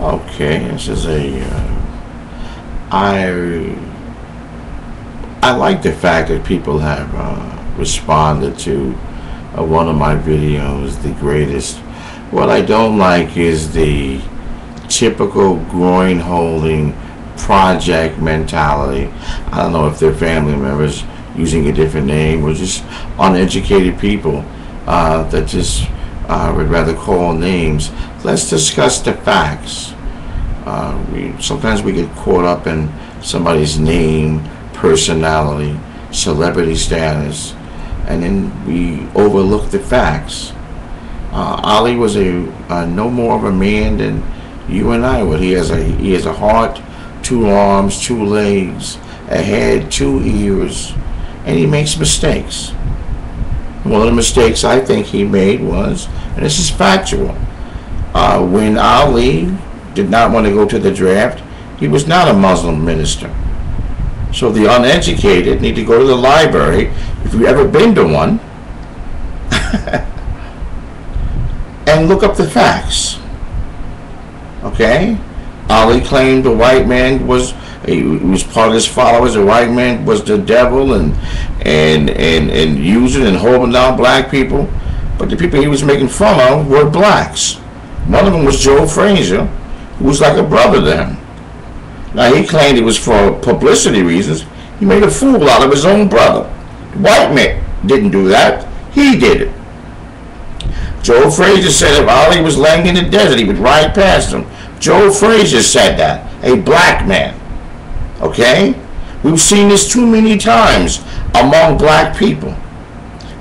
Okay, this is a. I I like the fact that people have responded to one of my videos, the greatest. What I don't like is the typical groin holding project mentality. I don't know if they're family members using a different name or just uneducated people that just would rather call names. Let's discuss the facts. Sometimes we get caught up in somebody's name, personality, celebrity status, and then we overlook the facts. Ali was no more of a man than you and I would. He has a heart, two arms, two legs, a head, two ears, and he makes mistakes. One of the mistakes I think he made was, and this is factual, when Ali did not want to go to the draft, he was not a Muslim minister. So the uneducated need to go to the library, if you've ever been to one, and look up the facts. Okay? Ali claimed the white man he was part of his followers, the white man was the devil and using and holding down black people. But the people he was making fun of were blacks. One of them was Joe Frazier, who was like a brother to him. Now he claimed it was for publicity reasons. He made a fool out of his own brother. The white man didn't do that. He did it. Joe Frazier said if Ali was laying in the desert, he would ride past him. Joe Frazier said that. A black man. Okay? We've seen this too many times among black people.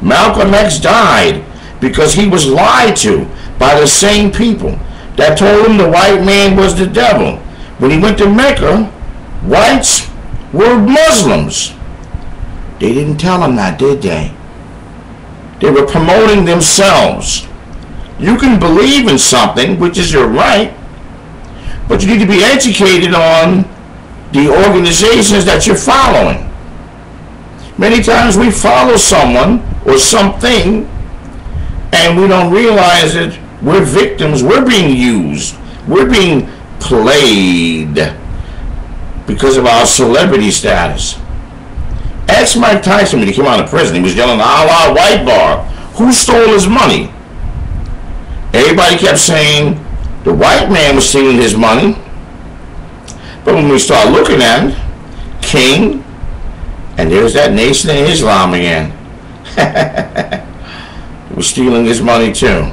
Malcolm X died because he was lied to by the same people that told him the white man was the devil. When he went to Mecca, whites were Muslims. They didn't tell him that, did they? They were promoting themselves. You can believe in something, which is your right, but you need to be educated on the organizations that you're following. Many times we follow someone or something and we don't realize that we're victims, we're being used, we're being played because of our celebrity status. Ask Mike Tyson when he came out of prison. He was yelling, Allah white bar. Who stole his money? Everybody kept saying the white man was stealing his money. But when we start looking at it, King, and there's that Nation of Islam again. We're stealing his money too.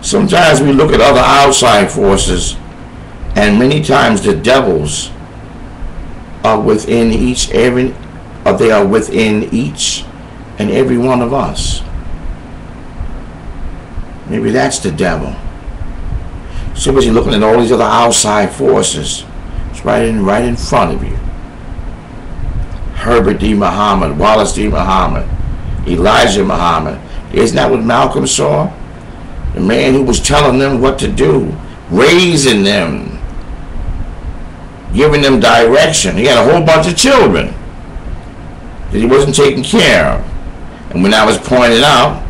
Sometimes we look at other outside forces, and many times the devils are within they are within each and every one of us. Maybe that's the devil. So as you're looking at all these other outside forces, it's right in front of you. Herbert D. Muhammad, Wallace D. Muhammad, Elijah Muhammad. Isn't that what Malcolm saw? The man who was telling them what to do, raising them, giving them direction. He had a whole bunch of children that he wasn't taking care of. And when I was pointed out,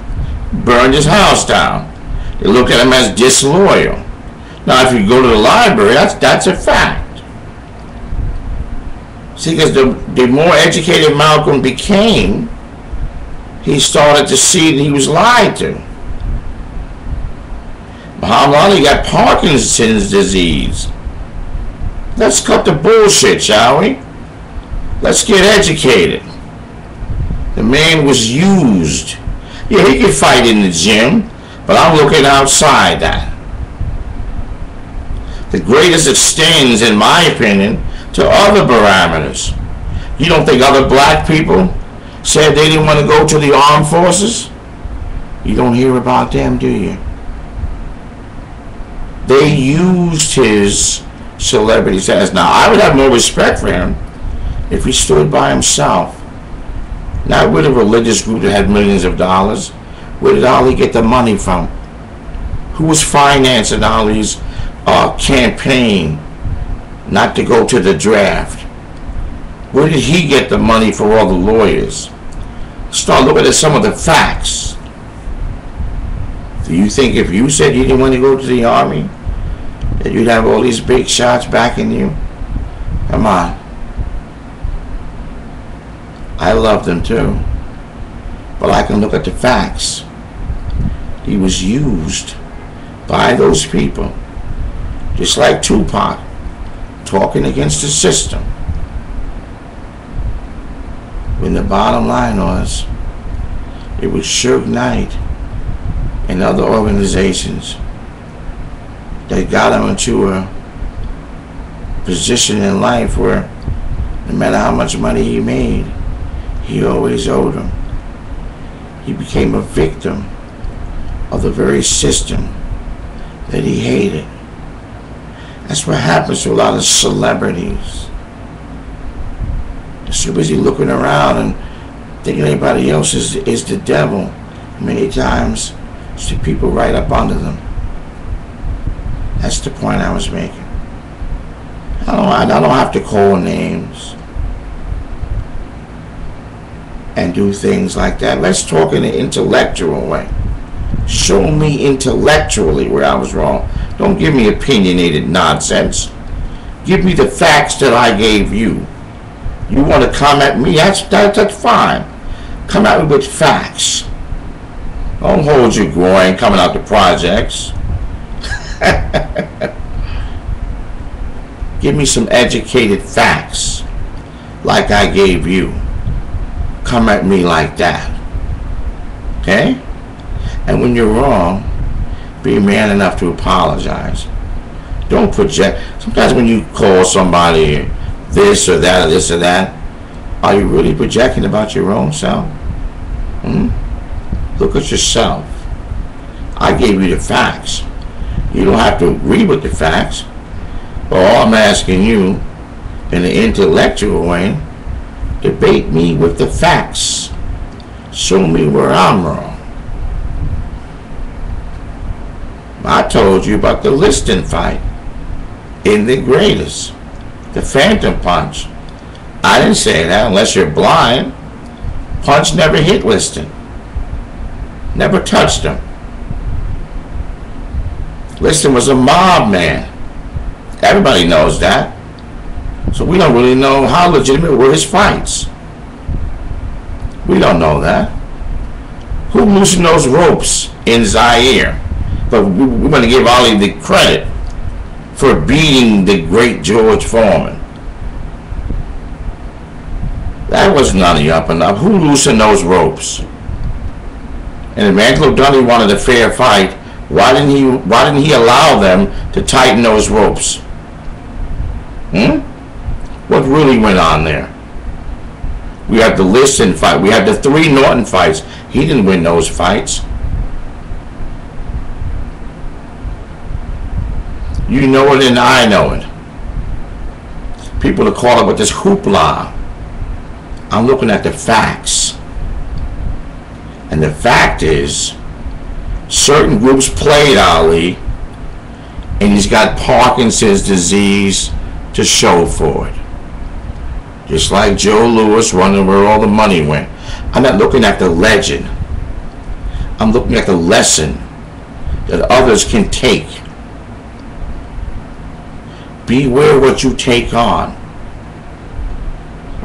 burned his house down. They looked at him as disloyal. Now, if you go to the library, that's a fact. See, because the more educated Malcolm became, he started to see that he was lied to. Muhammad Ali got Parkinson's disease. Let's cut the bullshit, shall we? Let's get educated. The man was used. Yeah, he could fight in the gym, but I'm looking outside that. The greatest extends, in my opinion, to other parameters. You don't think other black people said they didn't want to go to the armed forces? You don't hear about them, do you? They used his celebrity status. Now, I would have more respect for him if he stood by himself. Not with a religious group that had millions of dollars. Where did Ali get the money from? Who was financing Ali's campaign not to go to the draft? Where did he get the money for all the lawyers? Start looking at some of the facts. Do you think if you said you didn't want to go to the army, that you'd have all these big shots backing you? Come on. I love them too. But I can look at the facts. He was used by those people, just like Tupac, talking against the system. When the bottom line was, it was Suge Knight and other organizations that got him into a position in life where no matter how much money he made, he always owed them. He became a victim of the very system that he hated. That's what happens to a lot of celebrities. They're so busy looking around and thinking everybody else is the devil. Many times it's the people right up under them. That's the point I was making. I don't have to call names and do things like that. Let's talk in an intellectual way. Show me intellectually where I was wrong. Don't give me opinionated nonsense. Give me the facts that I gave you. You want to come at me? That's fine. Come at me with facts. Don't hold your groin coming out the projects. Give me some educated facts like I gave you. Come at me like that. Okay? And when you're wrong, be man enough to apologize. Don't project. Sometimes when you call somebody this or that or this or that, are you really projecting about your own self? Look at yourself. I gave you the facts. You don't have to agree with the facts. But all I'm asking you, in an intellectual way, debate me with the facts. Show me where I'm wrong. I told you about the Liston fight in The Greatest, the Phantom Punch. I didn't say that unless you're blind. Punch never hit Liston. Never touched him. Liston was a mob man. Everybody knows that. So we don't really know how legitimate were his fights. We don't know that. Who loosened those ropes in Zaire? But we're going to give Ali the credit for beating the great George Foreman. That was none of the up and up. Who loosened those ropes? And if Angelo Dundee wanted a fair fight, why didn't he allow them to tighten those ropes? What really went on there? We had the Liston fight. We had the 3 Norton fights. He didn't win those fights. You know it and I know it. People are caught up with this hoopla. I'm looking at the facts. And the fact is, certain groups played Ali, and he's got Parkinson's disease to show for it. Just like Joe Louis, wondering where all the money went. I'm not looking at the legend. I'm looking at the lesson that others can take. Beware what you take on.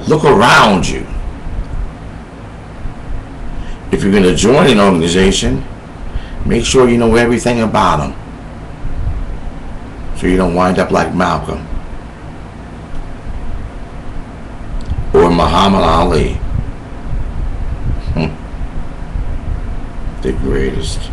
Look around you. If you're going to join an organization, make sure you know everything about them, so you don't wind up like Malcolm or Muhammad Ali. The greatest.